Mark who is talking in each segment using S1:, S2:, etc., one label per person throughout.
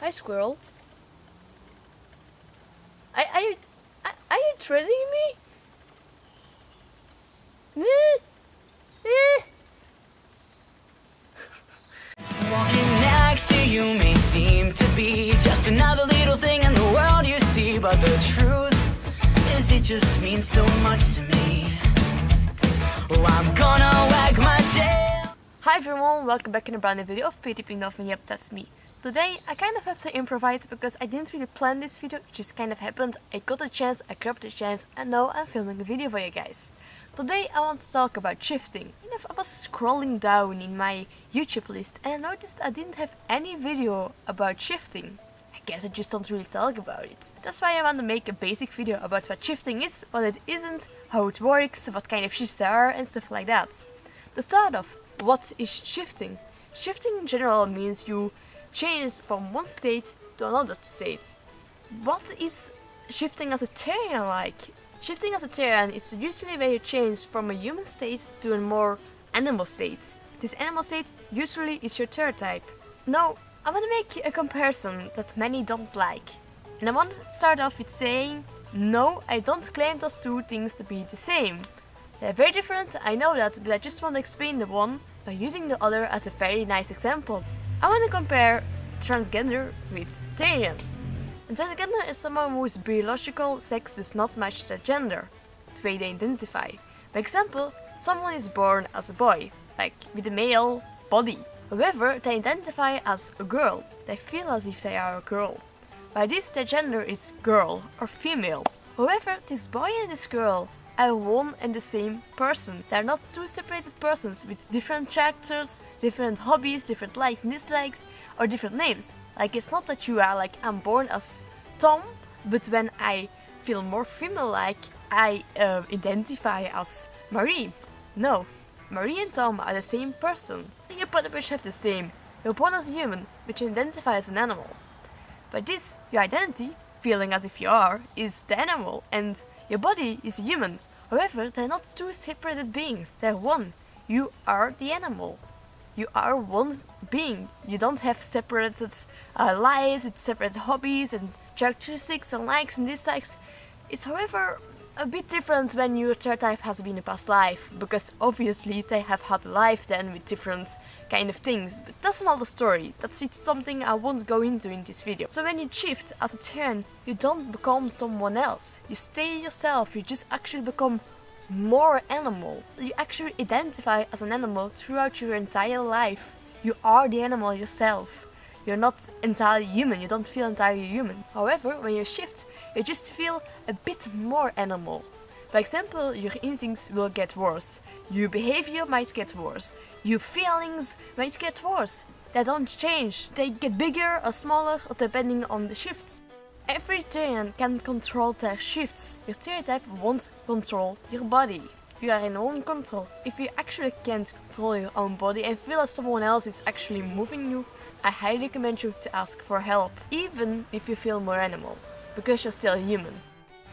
S1: Hi, Squirrel. Are you threatening me?
S2: Walking next to you may seem to be just another little thing in the world you see, but the truth is it just means so much to me. Oh, I'm gonna wag my tail.
S1: Hi everyone, welcome back in a brand new video of Pink Dolphin. Yep, that's me. Today I kind of have to improvise because I didn't really plan this video, it just kind of happened. I got a chance, I grabbed the chance, and now I'm filming a video for you guys. Today I want to talk about shifting. I was scrolling down in my YouTube list and I noticed I didn't have any video about shifting. I guess I just don't really talk about it. That's why I want to make a basic video about what shifting is, what it isn't, how it works, what kind of shifts there are and stuff like that. To start off, what is shifting? Shifting in general means you change from one state to another state. What is shifting as a Therian like? Shifting as a Therian is usually where you change from a human state to a more animal state. This animal state usually is your theriotype. Now, I want to make a comparison that many don't like. And I want to start off with saying, no, I don't claim those two things to be the same. They're very different, I know that, but I just want to explain the one by using the other as a very nice example. I want to compare transgender with Therian. And transgender is someone whose biological sex does not match their gender, the way they identify. For example, someone is born as a boy, like with a male body. However, they identify as a girl, they feel as if they are a girl. By this, their gender is girl or female. However, this boy and this girl are one and the same person. They are not two separated persons with different characters, different hobbies, different likes and dislikes, or different names. Like, it's not that you are like, I'm born as Tom, but when I feel more female-like, I identify as Marie. No, Marie and Tom are the same person. You pretty much have the same. You're born as a human, but you identify as an animal. By this, your identity, feeling as if you are, is the animal, and your body is a human. However, they're not two separated beings, they're one. You are the animal. You are one being. You don't have separated lives with separate hobbies and characteristics and likes and dislikes. It's however a bit different when your theriotype has been a past life, because obviously they have had a life then with different kind of things, but that's another story. That's something I won't go into in this video. So when you shift as a Therian, you don't become someone else. You stay yourself, you just actually become more animal. You actually identify as an animal throughout your entire life. You are the animal yourself. You're not entirely human, you don't feel entirely human. However, when you shift, you just feel a bit more animal. For example, your instincts will get worse. Your behavior might get worse. Your feelings might get worse. They don't change. They get bigger or smaller depending on the shift. Every Therian can control their shifts. Your theriotype won't control your body. You are in own control. If you actually can't control your own body and feel that someone else is actually moving you, I highly recommend you to ask for help, even if you feel more animal, because you're still human.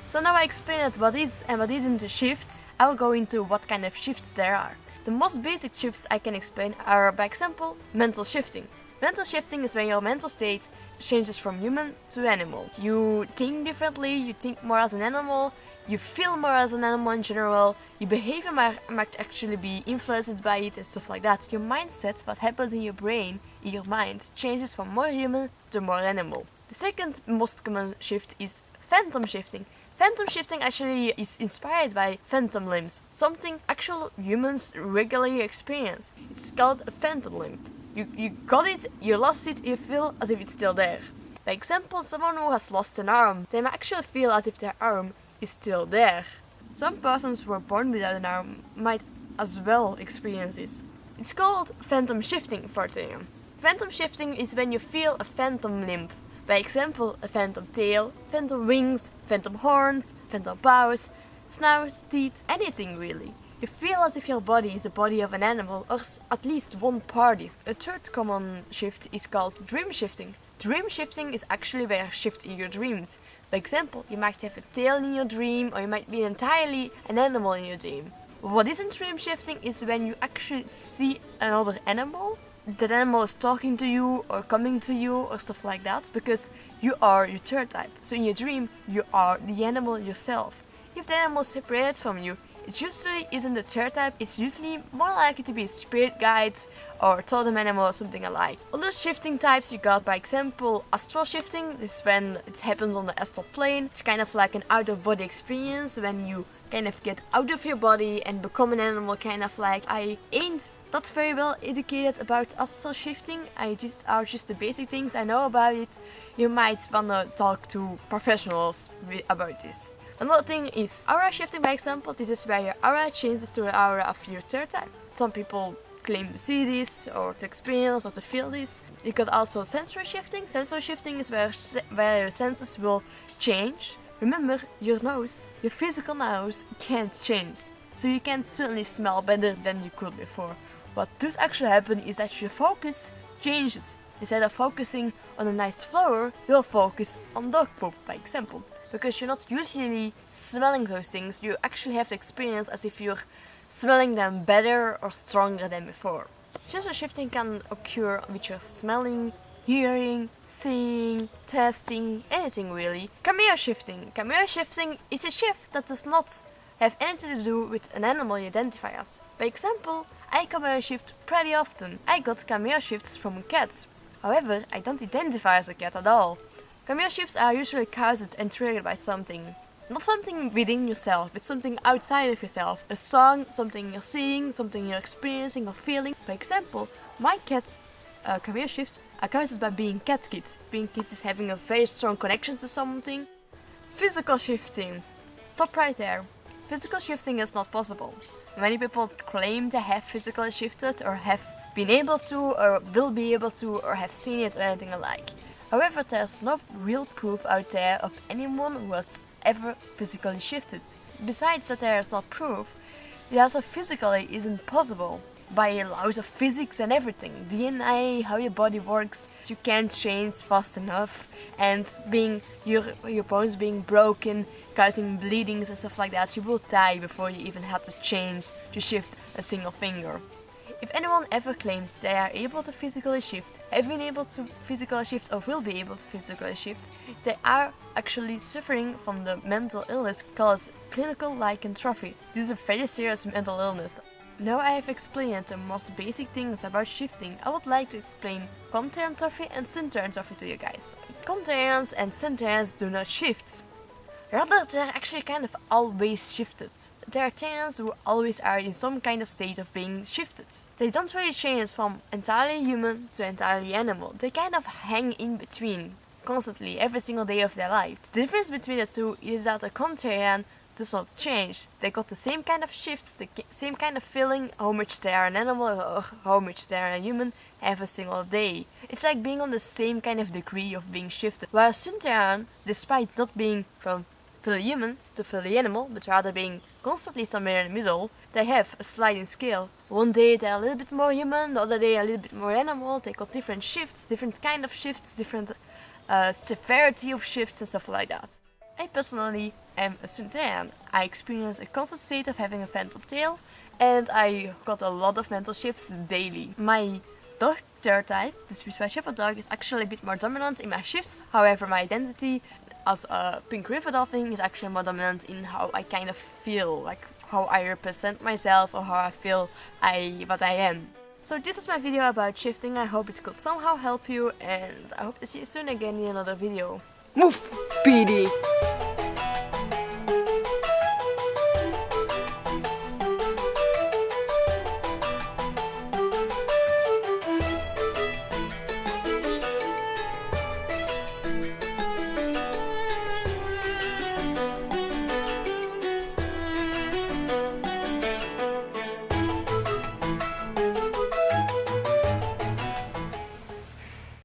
S1: So now I explained what is and what isn't a shift, I will go into what kind of shifts there are. The most basic shifts I can explain are, by example, mental shifting. Mental shifting is when your mental state changes from human to animal. You think differently, you think more as an animal, you feel more as an animal in general, your behavior might actually be influenced by it and stuff like that. Your mindset, what happens in your brain, in your mind, changes from more human to more animal. The second most common shift is phantom shifting. Phantom shifting actually is inspired by phantom limbs, something actual humans regularly experience. It's called a phantom limb. You got it, you lost it, you feel as if it's still there. For example, someone who has lost an arm, they may actually feel as if their arm is still there. Some persons who are born without an arm might as well experience this. It's called phantom shifting for Therian. Phantom shifting is when you feel a phantom limb. For example, a phantom tail, phantom wings, phantom horns, phantom paws, snout, teeth, anything really. You feel as if your body is the body of an animal, or at least one part is. A third common shift is called dream shifting. Dream shifting is actually where you shift in your dreams. For example, you might have a tail in your dream, or you might be entirely an animal in your dream. What isn't dream shifting is when you actually see another animal, that animal is talking to you or coming to you or stuff like that, because you are your theritype. So in your dream, you are the animal yourself. If the animal is separated from you, it usually isn't the theritype, it's usually more likely to be a spirit guide or totem animal or something alike. Other shifting types you got, by example, astral shifting. This is when it happens on the astral plane. It's kind of like an out-of-body experience when you kind of get out of your body and become an animal, kind of like. I ain't not very well educated about astral shifting. These are just the basic things I know about it. You might wanna talk to professionals about this. Another thing is aura shifting, by example. This is where your aura changes to the aura of your theritype. Some people claim to see this or to experience or to feel this. You got also sensory shifting. Sensory shifting is where your senses will change. Remember, your nose, your physical nose, can't change. So you can certainly smell better than you could before. What does actually happen is that your focus changes. Instead of focusing on a nice flower, you'll focus on dog poop, by example. Because you're not usually smelling those things, you actually have the experience as if you're smelling them better or stronger than before. Sensor shifting can occur with your smelling, hearing, seeing, tasting, anything really. Cameo shifting. Cameo shifting is a shift that does not have anything to do with an animal you identify as. By example, I cameo shift pretty often. I got cameo shifts from cats. However, I don't identify as a cat at all. Cameo shifts are usually caused and triggered by something. Not something within yourself, it's something outside of yourself. A song, something you're seeing, something you're experiencing or feeling. For example, my cat's cameo shifts are caused by being cat kid. Being kid is having a very strong connection to something. Physical shifting. Stop right there. Physical shifting is not possible. Many people claim to have physically shifted or have been able to or will be able to or have seen it or anything alike. However, there's no real proof out there of anyone who has ever physically shifted. Besides that there is not proof, it also physically isn't possible. By laws of physics and everything, DNA, how your body works, you can't change fast enough, and being your bones being broken, causing bleedings and stuff like that, you will die before you even have the chance to shift a single finger. If anyone ever claims they are able to physically shift, have been able to physically shift or will be able to physically shift, they are actually suffering from the mental illness called clinical lycanthropy. This is a very serious mental illness. Now I have explained the most basic things about shifting, I would like to explain Contherianthropy and Suntherianthropy to you guys. Contherians and Suntherians do not shift. Rather, they're actually kind of always shifted. There are therians who always are in some kind of state of being shifted. They don't really change from entirely human to entirely animal. They kind of hang in between, constantly, every single day of their life. The difference between the two is that a Contherian does not change. They got the same kind of shifts, the same kind of feeling, how much they are an animal or how much they are a human, every single day. It's like being on the same kind of degree of being shifted. While Suntherian, despite not being from fully human to fully animal, but rather being constantly somewhere in the middle, they have a sliding scale. One day they're a little bit more human, the other day a little bit more animal. They got different shifts, different kind of shifts, different severity of shifts and stuff like that. I personally am a Suntherian. I experience a constant state of having a phantom tail, and I got a lot of mental shifts daily. My dog theritype, the Swiss Shepherd dog, is actually a bit more dominant in my shifts. However, my identity as a Pink Dolphin is actually more dominant in how I kind of feel, like how I represent myself or how I feel what I am. So this is my video about shifting. I hope it could somehow help you, and I hope to see you soon again in another video. Move, PD!